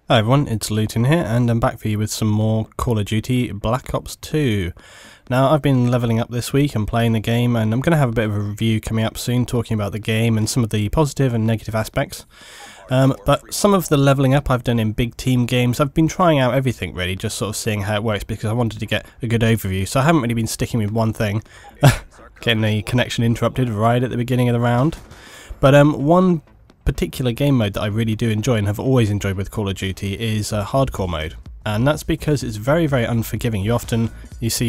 Hi everyone, it's Luetin here, and I'm back for you with some more Call of Duty Black Ops 2. Now, I've been leveling up this week and playing the game, and I'm going to have a bit of a review coming up soon, talking about the game and some of the positive and negative aspects. But some of the leveling up I've done in big team games, I've been trying out everything really, just sort of seeing how it works, because I wanted to get a good overview, so I haven't really been sticking with one thing. Getting the connection interrupted right at the beginning of the round. But one particular game mode that I really do enjoy and have always enjoyed with Call of Duty is hardcore mode, and that's because it's very unforgiving. You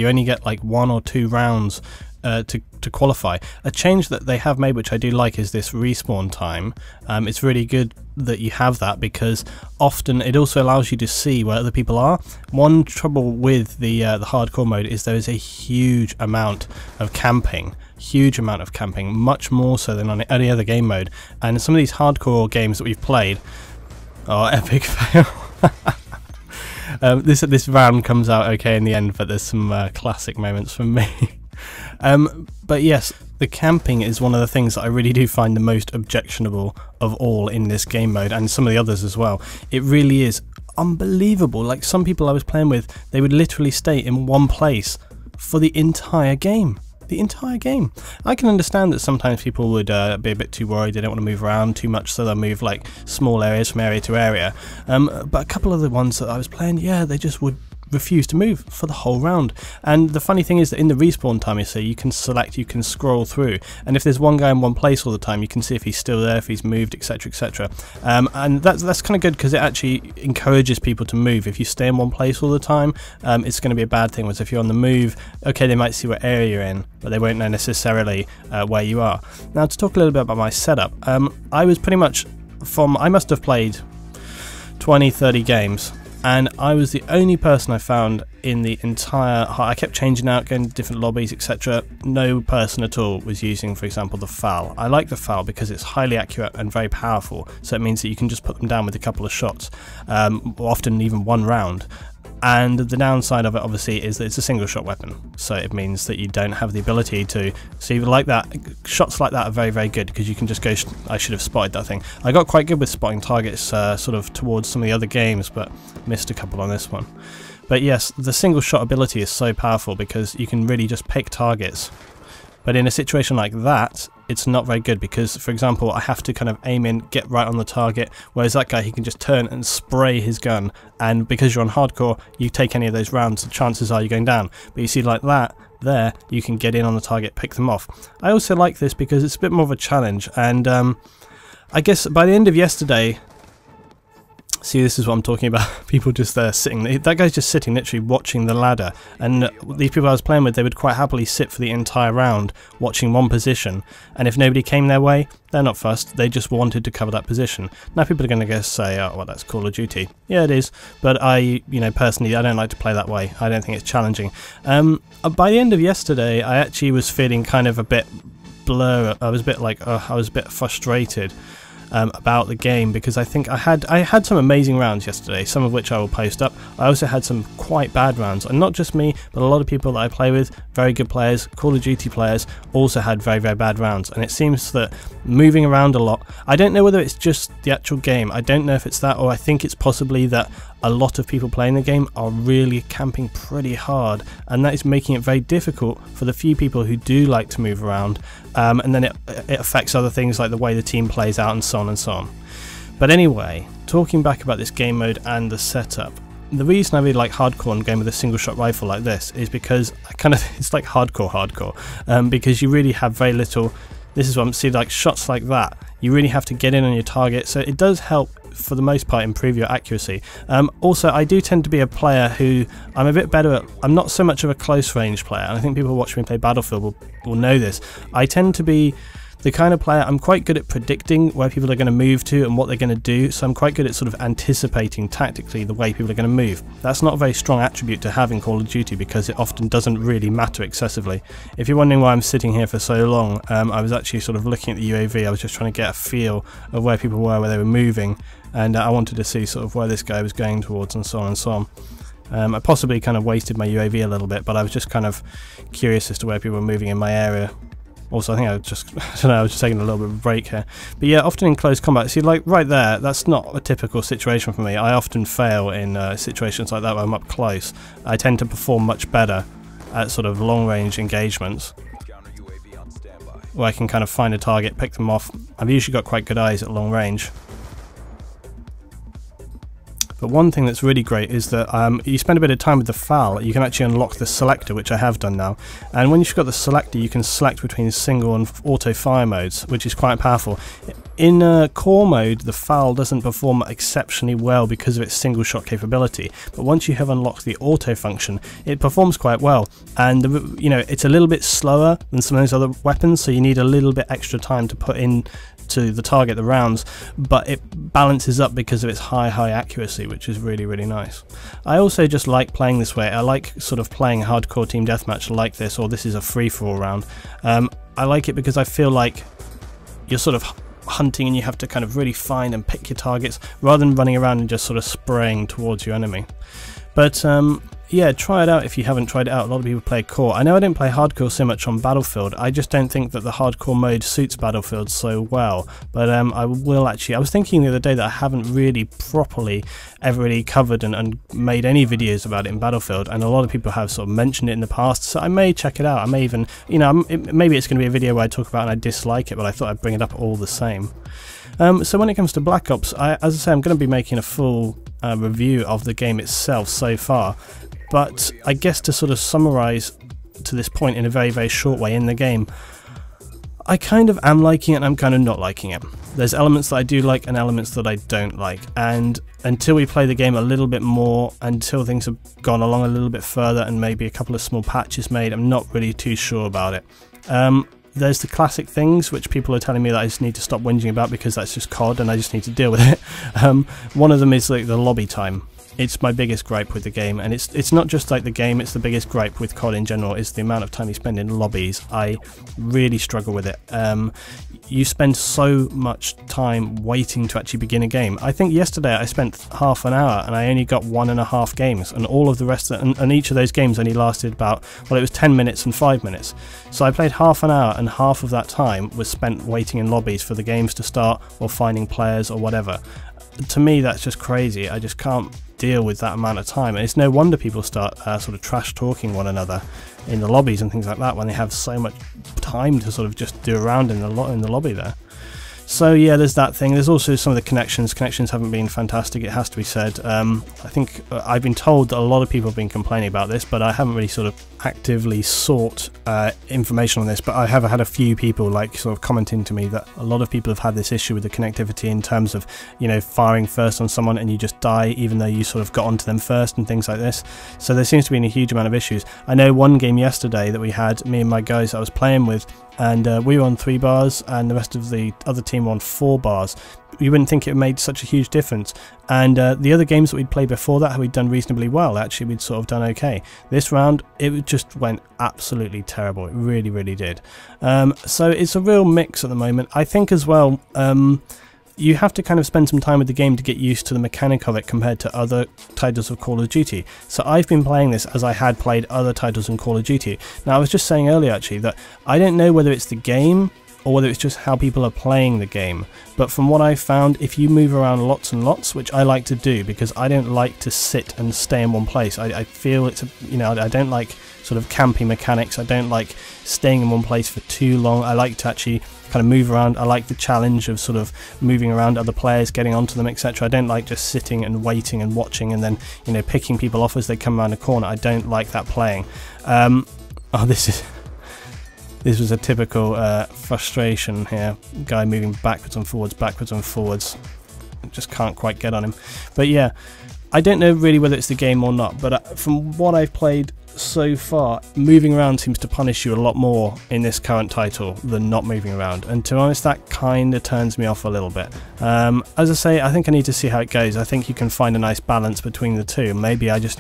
only get like 1 or 2 rounds to qualify. A change that they have made, which I do like, is this respawn time. It's really good that you have that, because often it also allows you to see where other people are. One trouble with the hardcore mode is there is a huge amount of camping, much more so than on any other game mode. And some of these hardcore games that we've played are epic fail. This round comes out okay in the end, but there's some classic moments for me. But yes, the camping is one of the things that I really do find the most objectionable of all in this game mode, and some of the others as well. It really is unbelievable. Like, some people I was playing with, they would literally stay in one place for the entire game. I can understand that sometimes people would be a bit too worried, they don't want to move around too much, so they'll move like small areas from area to area. But a couple of the ones that I was playing, yeah, they just would refuse to move for the whole round. And the funny thing is that in the respawn time, you can scroll through, and if there's one guy in one place all the time, you can see if he's still there, if he's moved, etc, etc. And that's kind of good, because it actually encourages people to move. If you stay in one place all the time, it's going to be a bad thing. Whereas if you're on the move, okay, they might see what area you're in, but they won't know necessarily where you are. Now, to talk a little bit about my setup, I was pretty much I must have played 20-30 games, and I was the only person I found in the entire... I kept changing out, going to different lobbies, etc. No person at all was using, for example, the FAL. I like the FAL because it's highly accurate and very powerful, so it means that you can just put them down with a couple of shots, often even one round. And the downside of it, obviously, is that it's a single shot weapon, so it means that you don't have the ability to see like that. Shots like that are very good, because you can just go, I should have spotted that thing. I got quite good with spotting targets sort of towards some of the other games, but missed a couple on this one. But yes, the single shot ability is so powerful, because you can really just pick targets. But in a situation like that, it's not very good, because, for example, I have to kind of aim in, get right on the target, whereas that guy, he can just turn and spray his gun, and because you're on hardcore, you take any of those rounds, the chances are you're going down. But you see, like that, there, you can get in on the target, pick them off. I also like this because it's a bit more of a challenge, and I guess by the end of yesterday... See, this is what I'm talking about. People just there sitting. That guy's just sitting, literally watching the ladder. And these people I was playing with, they would quite happily sit for the entire round, watching one position. And if nobody came their way, they're not fussed. They just wanted to cover that position. Now people are going to say, "Oh, well, that's Call of Duty." Yeah, it is. But personally, I don't like to play that way. I don't think it's challenging. By the end of yesterday, I actually was feeling kind of a bit blur. I was a bit like, I was a bit frustrated about the game, because I think I had some amazing rounds yesterday, some of which I will post up. I also had some quite bad rounds, and not just me, but a lot of people that I play with, very good players, Call of Duty players, also had very bad rounds. And it seems that moving around a lot, I don't know whether it's just the actual game, I don't know if it's that, or I think it's possibly that a lot of people playing the game are really camping pretty hard, and that is making it very difficult for the few people who do like to move around, and then it affects other things like the way the team plays out, and so on and so on. But anyway, talking back about this game mode and the setup, the reason I really like hardcore and going with a single shot rifle like this is because it's like hardcore, because you really have very little. This is what I'm seeing, like shots like that, you really have to get in on your target, so it does help for the most part improve your accuracy. Also, I do tend to be a player who I'm a bit better at. I'm not so much of a close range player, and I think people who watch me play Battlefield will know this. I tend to be the kind of player, I'm quite good at predicting where people are going to move to and what they're going to do, so I'm quite good at sort of anticipating tactically the way people are going to move. That's not a very strong attribute to have in Call of Duty, because it often doesn't really matter excessively. If you're wondering why I'm sitting here for so long, I was actually sort of looking at the UAV. I was just trying to get a feel of where people were, where they were moving, and I wanted to see sort of where this guy was going towards, and so on and so on. I possibly kind of wasted my UAV a little bit, but I was just kind of curious as to where people were moving in my area. Also, I think I don't know, I was just taking a little bit of a break here. But yeah, often in close combat, see, like right there, that's not a typical situation for me. I often fail in situations like that where I'm up close. I tend to perform much better at sort of long-range engagements, where I can kind of find a target, pick them off. I've usually got quite good eyes at long range. But one thing that's really great is that you spend a bit of time with the FAL, you can actually unlock the selector, which I have done now. And when you've got the selector, you can select between single and auto fire modes, which is quite powerful. In core mode, the FAL doesn't perform exceptionally well because of its single shot capability, but once you have unlocked the auto function, it performs quite well. And you know, it's a little bit slower than some of those other weapons, so you need a little bit extra time to put in to the target the rounds, but it balances up because of its high accuracy, which is really nice. I also just like playing this way. I like sort of playing a hardcore team deathmatch like this, or this is a free-for-all round. I like it because I feel like you're sort of hunting and you have to kind of really find and pick your targets rather than running around and just sort of spraying towards your enemy. But yeah, try it out if you haven't tried it out. A lot of people play core. I know I didn't play hardcore so much on Battlefield. I just don't think that the hardcore mode suits Battlefield so well. But I will actually. I was thinking the other day that I haven't really properly ever really covered and made any videos about it in Battlefield, and a lot of people have sort of mentioned it in the past. So I may check it out. I may even, you know, maybe it's going to be a video where I talk about it and I dislike it, but I thought I'd bring it up all the same. So when it comes to Black Ops, as I say, I'm going to be making a full review of the game itself so far. But I guess to sort of summarise to this point in a very short way in the game, I kind of am liking it and I'm kind of not liking it. There's elements that I do like and elements that I don't like, and until we play the game a little bit more, until things have gone along a little bit further and maybe a couple of small patches made, I'm not really too sure about it. There's the classic things which people are telling me that I just need to stop whinging about because that's just COD and I just need to deal with it. One of them is like the lobby time. It's my biggest gripe with the game, and it's not just like the game, it's the biggest gripe with COD in general, is the amount of time you spend in lobbies. I really struggle with it. You spend so much time waiting to actually begin a game. I think yesterday I spent half an hour and I only got 1.5 games, and all of the rest of and each of those games only lasted about, well, it was 10 minutes and 5 minutes. So I played half an hour and half of that time was spent waiting in lobbies for the games to start or finding players or whatever. To me, that's just crazy. I just can't deal with that amount of time, and it's no wonder people start sort of trash talking one another in the lobbies and things like that when they have so much time to sort of just do around in the lobby there. So yeah, there's that thing. There's also some of the connections. Connections haven't been fantastic, it has to be said. I think I've been told that a lot of people have been complaining about this, but I haven't really sort of actively sought information on this, but I have had a few people like sort of commenting to me that a lot of people have had this issue with the connectivity in terms of, you know, firing first on someone and you just die even though you sort of got onto them first and things like this. So there seems to be a huge amount of issues. I know one game yesterday that we had, me and my guys that I was playing with, and we were on 3 bars and the rest of the other team were on 4 bars. You wouldn't think it made such a huge difference, and the other games that we'd played before that we'd done reasonably well. Actually, we'd sort of done okay. This round it just went absolutely terrible. It really did. So it's a real mix at the moment. I think as well, you have to kind of spend some time with the game to get used to the mechanic of it compared to other titles of Call of Duty. So I've been playing this as I had played other titles in Call of Duty. Now I was just saying earlier actually that I don't know whether it's the game or whether it's just how people are playing the game, but from what I've found, if you move around lots and lots, which I like to do because I don't like to sit and stay in one place, I feel it's, you know, I don't like sort of camping mechanics, I don't like staying in one place for too long. I like to actually kind of move around. I like the challenge of sort of moving around other players, getting onto them, etc. I don't like just sitting and waiting and watching and then, you know, picking people off as they come around a corner. I don't like that playing. Oh, this was a typical frustration here. Guy moving backwards and forwards. Just can't quite get on him. But yeah, I don't know really whether it's the game or not, but from what I've played so far, moving around seems to punish you a lot more in this current title than not moving around, and to be honest that kind of turns me off a little bit. As I say, I think I need to see how it goes. I think you can find a nice balance between the two. Maybe I've just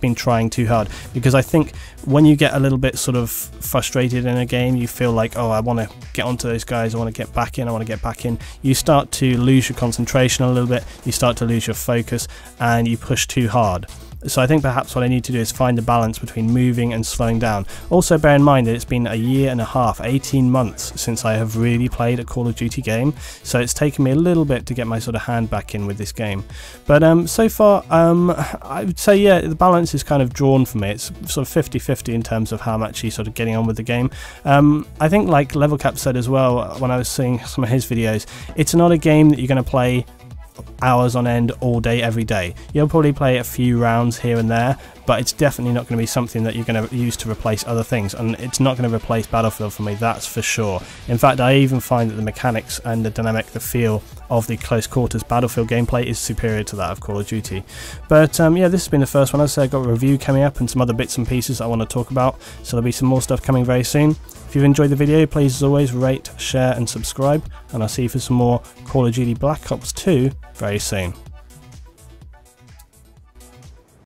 been trying too hard, because I think when you get a little bit sort of frustrated in a game, you feel like, oh, I want to get onto those guys, I want to get back in, you start to lose your concentration a little bit, you start to lose your focus and you push too hard. So I think perhaps what I need to do is find a balance between moving and slowing down. Also bear in mind that it's been a year and a half, 18 months since I have really played a Call of Duty game, so it's taken me a little bit to get my sort of hand back in with this game. But so far I would say, yeah, the balance is kind of drawn for me. It's sort of 50-50 in terms of how I'm actually sort of getting on with the game. I think, like Level Cap said as well when I was seeing some of his videos, it's not a game that you're going to play hours on end all day every day. You'll probably play a few rounds here and there, but it's definitely not going to be something that you're going to use to replace other things, and it's not going to replace Battlefield for me, that's for sure. In fact, I even find that the mechanics and the dynamic, the feel of the close quarters Battlefield gameplay is superior to that of Call of Duty. But yeah, this has been the first one. As I said, I've got a review coming up and some other bits and pieces I want to talk about, so there'll be some more stuff coming very soon. If you've enjoyed the video, please as always rate, share and subscribe, and I'll see you for some more Call of Duty Black Ops 2 very soon.